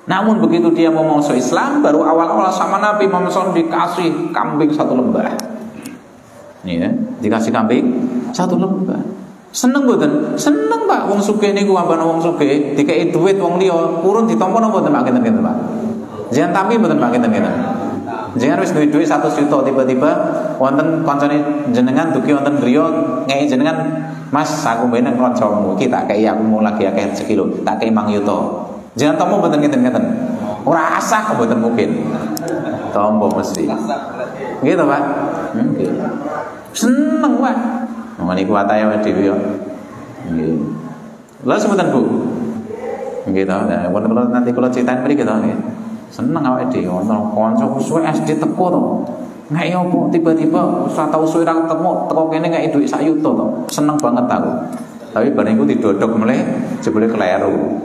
Namun begitu dia mau masuk Islam, baru awal-awal sama Nabi Muhammad SAW dikasih kambing 1 lembah. Ya, dikasih kambing 1 lembah. Seneng mboten? Seneng Pak, wong sugih niku ambane wong sugih, dikei duit wong liya, purun ditampa napa mboten Pak ngeten-ngeten Pak. Jangan tampi mboten Pak ngeten-ngeten. Jangan wis duit 1 juta tiba-tiba wonten kancane jenengan dugi wonten griya ngei jenengan, Mas, aku mbene kancamu iki tak kei aku mau lagi akeh rezeki lho, tak kei 5 juta. Jangan tampa mboten ngeten-ngeten. Ora asah kok mboten mungkin. Tampa mesti. Gitu Pak. Nggih. Seneng Pak. Monggo niku watahe dhewe yo. Nggih. Lha sebutan Bu. Nggih to. Nah, wonten nanti kula ceritain mriki to nggih. Seneng awake dhewe wonten kanca suwe SD teko to. Ngek opo tiba-tiba ora tau suwe ra ketemu teko kene ngek dhuwit 1 juta to. Seneng banget aku. Tapi bareng iku didodok mulai jebule kleru.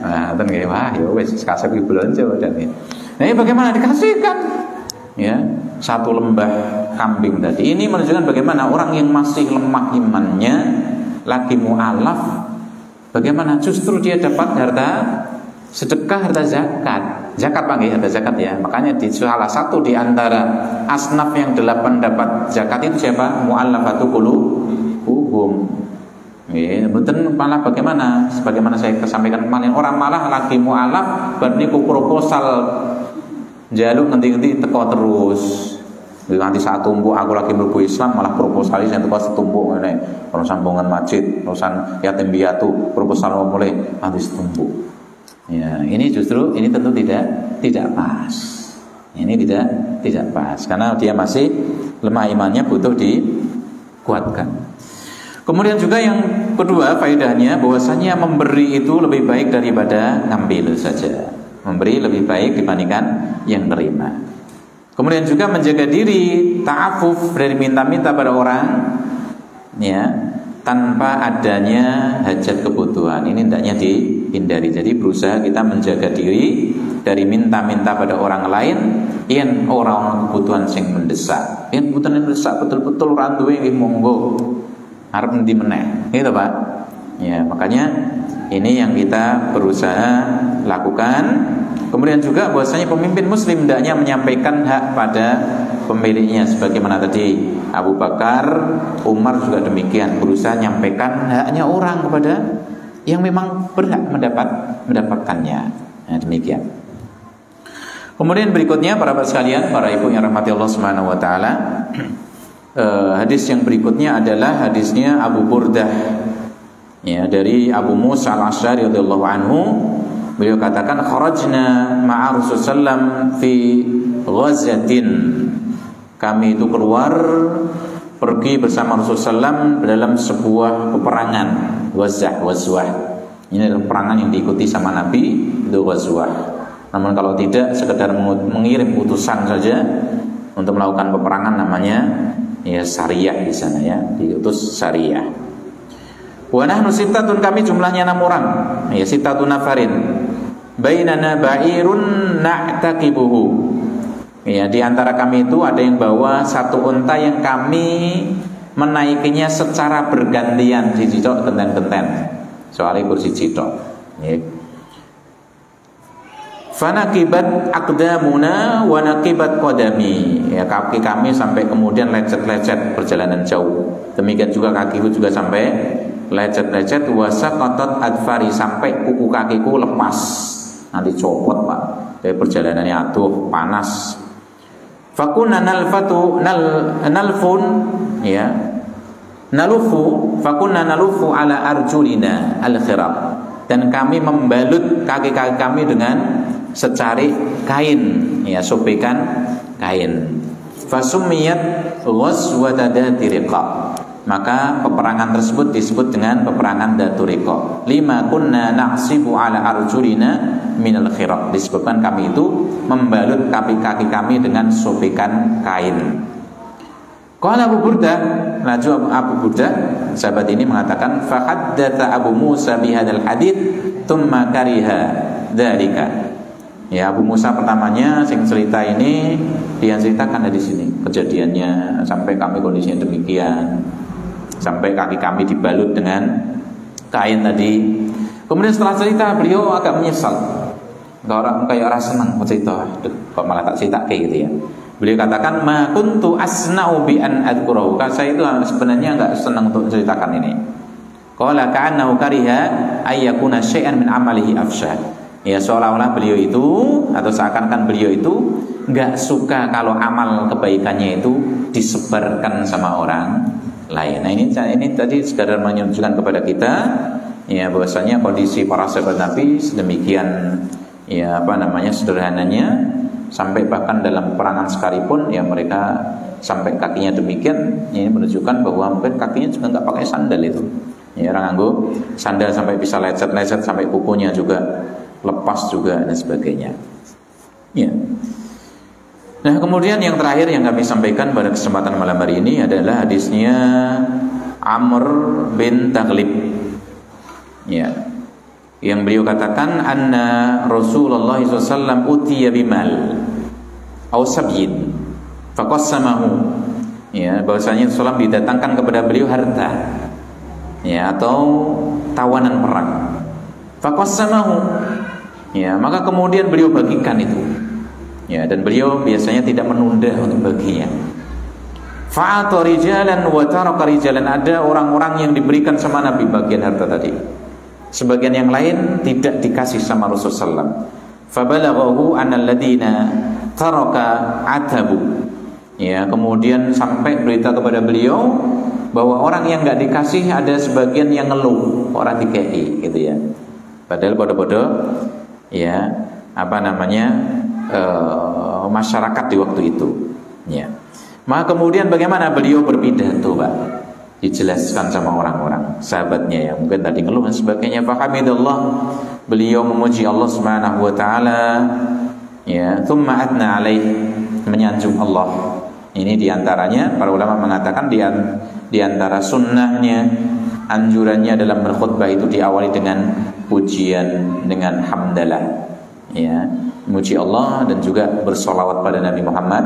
Nah, ten nggih wah ya wis kasep iki belanja dan ini. Nah, ini bagaimana dikasihkan? Ya, satu lembah kambing tadi. Ini menunjukkan bagaimana orang yang masih lemah imannya, lagi mu'alaf, bagaimana justru dia dapat harta sedekah, harta zakat. Zakat Pak nggih, harta zakat ya. Makanya di salah satu di antara asnaf yang 8 dapat zakat itu siapa? Mu'allafatu qulubuhum. Nggih, mboten malah bagaimana? Sebagaimana saya sampaikan kemarin, orang malah lagi mu'alaf bar niku proposal jaluk ngendi-ngendi teko terus. Nanti saat tumbuk aku lagi mlebu Islam malah proposal saya teko setumbuk ngene. Urusan bangunan masjid, urusan yatim piatu, proposal mulai nanti setumbuk. Ya, ini justru ini tentu tidak pas. Ini tidak pas karena dia masih lemah imannya, butuh dikuatkan. Kemudian juga yang kedua faedahnya bahwasanya memberi itu lebih baik daripada ngambil saja. Memberi lebih baik dibandingkan yang menerima. Kemudian juga menjaga diri ta'afuf dari minta-minta pada orang, ya, tanpa adanya hajat kebutuhan. Ini hendaknya dihindari. Jadi berusaha kita menjaga diri dari minta-minta pada orang lain yang orang kebutuhan sing mendesak. Yang kebutuhan yang mendesak betul-betul ora duwe nggih monggo. Arep endi meneh. Gitu, Pak. Ya, makanya ini yang kita berusaha lakukan. Kemudian juga bahwasanya pemimpin muslim hendaknya menyampaikan hak pada pemiliknya, sebagaimana tadi Abu Bakar, Umar juga demikian, berusaha menyampaikan haknya orang kepada yang memang berhak mendapatkannya. Nah, demikian. Kemudian berikutnya para bapak sekalian, para ibu yang rahmati Allah Subhanahu wa taala, hadis yang berikutnya adalah hadisnya Abu Burdah, ya, dari Abu Musa al-Asy'ari radhiyallahu anhu. Beliau katakan kharajna ma'a Rasulullah sallam fi ghazatin. Kami itu keluar pergi bersama Rasulullah sallam dalam sebuah peperangan, ghazah. Ini adalah peperangan yang diikuti sama Nabi, itu ghazwah. Namun kalau tidak sekedar mengirim utusan saja untuk melakukan peperangan, namanya ya sariyah di sana, ya, diutus sariyah. Wa nahnu sittatun, kami jumlahnya 6 orang, ya, sittatun nafarin. Bainana ba'irun na'taqibuhu. Ya, di antara kami itu ada yang bawa satu unta yang kami menaikinya secara bergantian, siji tok genten-genten. Soalnya kursi tok. Ya. Fanakibat aqdamuna wa nakibat qadami. Ya, kaki kami sampai kemudian lecet-lecet perjalanan jauh. Demikian juga kakiku juga sampai lecet-lecet, wasaqatat adfari, sampai kuku kakiku lepas. Nanti copot, Pak. Dari perjalanannya aduh panas. Fakunna nalfun, ya. Nalufu, fakunna nalufu ala arjulina al-khirab. Dan kami membalut kaki-kaki kami dengan secari kain, ya, sobekan kain. Fasumiyat ghazwatadati riqa. Maka peperangan tersebut disebut dengan peperangan Daturiqa. Lima kunna na'sibu ala arjulina minal khiraq. Disebutkan kami itu membalut kaki-kaki kami dengan sobekan kain. Qala Abu Burdah, laju Abu Burdah, sahabat ini mengatakan, fa haddatsa Abu Musa bihadzal hadits tsumma kariha dzalika. Ya, Abu Musa pertamanya sing cerita ini dia ceritakan dari sini kejadiannya, sampai kami kondisinya demikian, sampai kaki kami dibalut dengan kain tadi. Kemudian setelah cerita beliau agak menyesal, kayak orang senang cerita, kok malah tak cerita kayak gitu ya. Beliau katakan, ma kuntu asna'u bi an adkurahu. Saya itu sebenarnya enggak senang untuk menceritakan ini. Qala ka'annahu kariha ayyakuna syai'an min amalihi afsha. Ya, seolah-olah beliau itu, atau seakan-akan beliau itu enggak suka kalau amal kebaikannya itu disebarkan sama orang lain. Nah, ini tadi sekadar menunjukkan kepada kita, ya, bahwasanya kondisi para sahabat Nabi sedemikian, ya, sederhananya, sampai bahkan dalam peperangan sekalipun, ya, mereka sampai kakinya demikian. Ini menunjukkan bahwa mungkin kakinya juga nggak pakai sandal itu, ya, orang nganggo sandal sampai bisa lecet-lecet, sampai kukunya juga lepas juga dan sebagainya, ya. Nah, kemudian yang terakhir yang kami sampaikan pada kesempatan malam hari ini adalah hadisnya Amr bin Taghlib. Ya. Yang beliau katakan anna Rasulullah SAW utiya bimal aw sabyin faqassamahu. Ya, bahwasanya Rasulullah didatangkan kepada beliau harta, ya, atau tawanan perang. Faqassamahu. Ya, maka kemudian beliau bagikan itu. Ya, dan beliau biasanya tidak menunda untuk baginya. Fa'ata rijalan wa taraka rijalan. Ada orang-orang yang diberikan sama Nabi bagian harta tadi. Sebagian yang lain tidak dikasih sama Rasulullah SAW. Fabalaghahu anal ladina taraka atabu. Ya, kemudian sampai berita kepada beliau bahwa orang yang nggak dikasih ada sebagian yang ngeluh, orang dikei, gitu ya. Padahal bodoh-bodoh, ya, apa namanya, masyarakat di waktu itu. Ya. Maka kemudian bagaimana beliau berpidato, Pak? Dijelaskan sama orang-orang sahabatnya yang mungkin tadi ngeluh dan sebagainya. Fahamidallah, beliau memuji Allah Subhanahu wa taala, ya, tsumma atna alaih, menyanjung Allah. Ini diantaranya para ulama mengatakan di antara sunnahnya, anjurannya dalam berkhutbah itu diawali dengan pujian, dengan hamdalah, ya, memuji Allah dan juga bersolawat pada Nabi Muhammad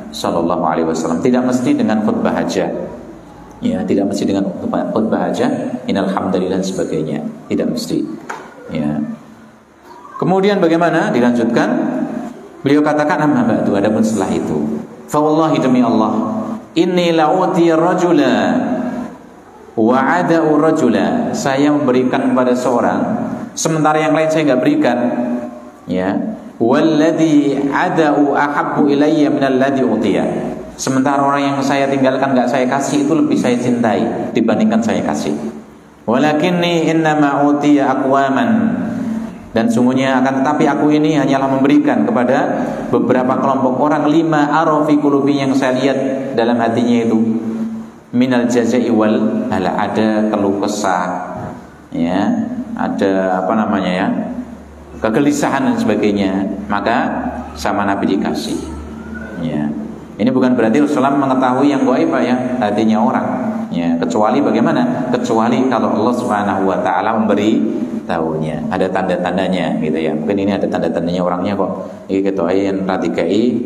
sallallahu alaihi wasallam. Tidak mesti dengan khutbah hajah. Ya, tidak mesti dengan khutbah hajah, innal hamdalillah dan sebagainya. Tidak mesti. Ya. Kemudian bagaimana? Dilanjutkan. Beliau katakan amma ba'du, adapun setelah itu. Fa wallahi demi Allah, inni la'uti rajula wa ada'u rajula. Saya memberikan kepada seorang sementara yang lain saya enggak berikan. Ya. Walladhi ada'u ahabbu ilayya minal ladzi utiya. Sementara orang yang saya tinggalkan gak saya kasih itu lebih saya cintai dibandingkan saya kasih. Walakinni innama utiya aqwaman. Dan sungguhnya akan tetapi aku ini hanyalah memberikan kepada beberapa kelompok orang, lima arafi qulubi, yang saya lihat dalam hatinya itu minal jazai wal hala, ada keluh kesah, ya, ada apa namanya, ya, kegelisahan dan sebagainya, maka sama Nabi dikasih. Ya. Ini bukan berarti Rasulullah mengetahui yang gaib, Pak, ya, hatinya orang. Ya, kecuali bagaimana? Kecuali kalau Allah Subhanahu wa taala memberi tahunya, ada tanda-tandanya gitu ya. Mungkin ini ada tanda-tandanya orangnya kok. Iki ketoain radikai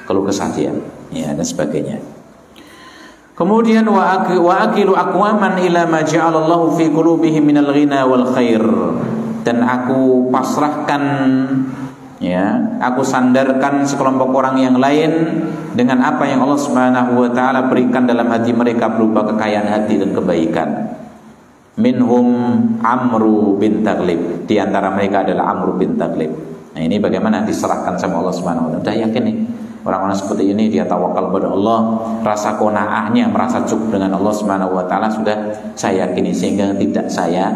keluh kesah dia, ya, dan sebagainya. Kemudian wa aqilu aqwaman ila ma ja'alallahu fi qulubihim minal ghina wal khair. Dan aku pasrahkan, ya, aku sandarkan sekelompok orang yang lain dengan apa yang Allah Subhanahu wa taala berikan dalam hati mereka berupa kekayaan hati dan kebaikan. Minhum Amru bin Taghlib, di antara mereka adalah Amru bin Taghlib. Nah, ini bagaimana diserahkan sama Allah Subhanahu wa taala. Udah yakin nih, orang-orang seperti ini dia tawakal kepada Allah, rasa qanaahnya, merasa cukup dengan Allah Subhanahu wa taala sudah saya yakini sehingga tidak saya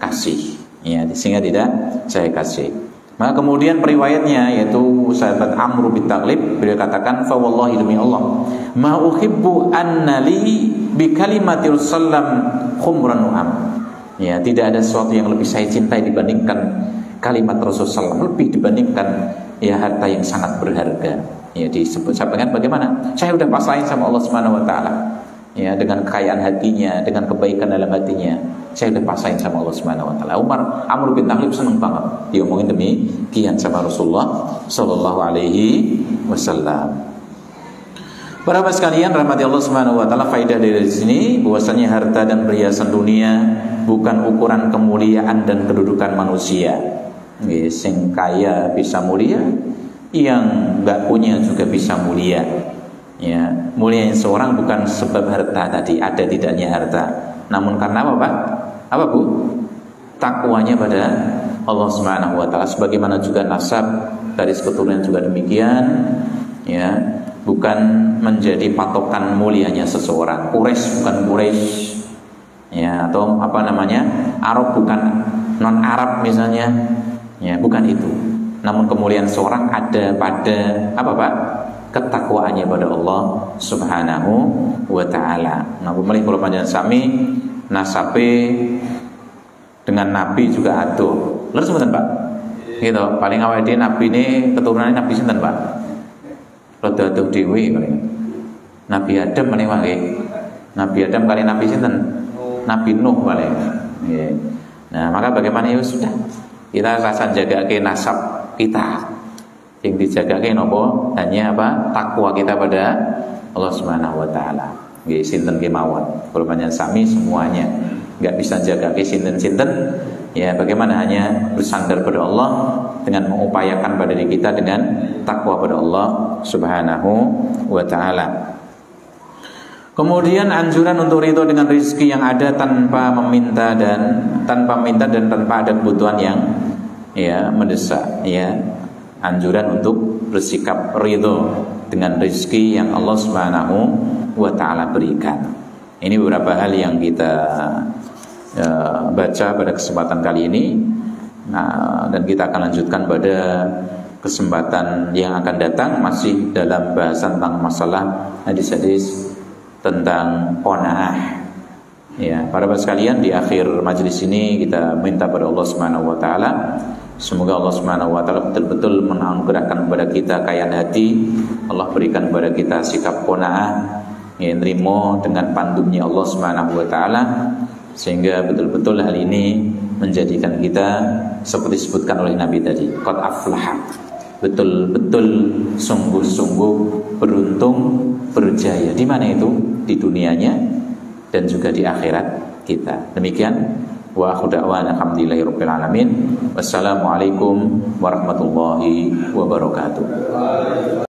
kasih. Ya, sehingga tidak saya kasih. Maka kemudian periwayatnya yaitu sahabat Amr bin Taghlib, beliau katakan fa wallahi demi Allah ma uhibbu annali bi kalimati sallam khumran nu'am. Ya, tidak ada sesuatu yang lebih saya cintai dibandingkan kalimat Rasulullah SAW, lebih dibandingkan, ya, harta yang sangat berharga. Ya, disebut sampaikan bagaimana? Saya sudah pasrahin sama Allah Subhanahu wa taala. Ya, dengan kekayaan hatinya, dengan kebaikan dalam hatinya, saya udah pasain sama Allah Subhanahu wa taala. Amr bin Taghlib senang banget diomongin demikian sama Rasulullah sallallahu alaihi wasallam. Para hadirin sekalian rahmati Allah Subhanahu wa taala, faedah dari sini bahwasanya harta dan perhiasan dunia bukan ukuran kemuliaan dan kedudukan manusia. Nggih, sing kaya bisa mulia, yang enggak punya juga bisa mulia. Ya, mulianya seorang bukan sebab harta tadi, ada tidaknya harta, namun karena apa, Pak? Apa, Bu? Takwanya pada Allah Subhanahu wa taala. Sebagaimana juga nasab, garis keturunan juga demikian, ya, bukan menjadi patokan mulianya seseorang. Quraisy bukan Quraisy, ya, atau apa namanya, Arab bukan non Arab misalnya, ya, bukan itu. Namun kemuliaan seorang ada pada apa, Pak? Ketakwaannya pada Allah Subhanahu wa taala. Nah, pemelih kula panjenengan sami nasabe dengan Nabi juga adoh. Lha sebentar, Pak. Gitu, paling awake dhewe Nabi ini keturunane Nabi sinten, Pak? Rada adoh dhewe paling. Nabi Adam meneh wae. Nabi Adam kali Nabi sinten? Nabi Nuh paling. Ya. Nah, maka bagaimana ya sudah kita rasa jagake nasab kita. Yang dijagake nopo hanya apa? Takwa kita pada Allah Subhanahu wa taala. Nggih sinten kemawon. Kalau panjenengan sami semuanya enggak bisa jagake sinten-sinten, ya bagaimana hanya bersandar pada Allah dengan mengupayakan pada diri kita dengan takwa pada Allah Subhanahu wa taala. Kemudian anjuran untuk ridho dengan rezeki yang ada tanpa meminta dan tanpa ada kebutuhan yang ya mendesak, ya. Anjuran untuk bersikap ridho dengan rezeki yang Allah Subhanahu wa taala berikan. Ini beberapa hal yang kita baca pada kesempatan kali ini. Nah, dan kita akan lanjutkan pada kesempatan yang akan datang masih dalam bahasan tentang masalah hadis-hadis tentang qanaah. Ya, para bapak sekalian, di akhir majelis ini kita minta pada Allah Subhanahu wa taala, semoga Allah Subhanahu wa taala betul-betul menganugerahkan kepada kita kayaan hati. Allah berikan kepada kita sikap qanaah, yang nerimo dengan pandumnya Allah Subhanahu wa taala, sehingga betul-betul hal ini menjadikan kita seperti disebutkan oleh Nabi tadi, qad aflaha, betul-betul sungguh-sungguh beruntung, berjaya. Di mana itu? Di dunianya dan juga di akhirat kita. Demikian, wa akhu da'wana alhamdulillahirabbil alamin. Wassalamualaikum warahmatullahi wabarakatuh.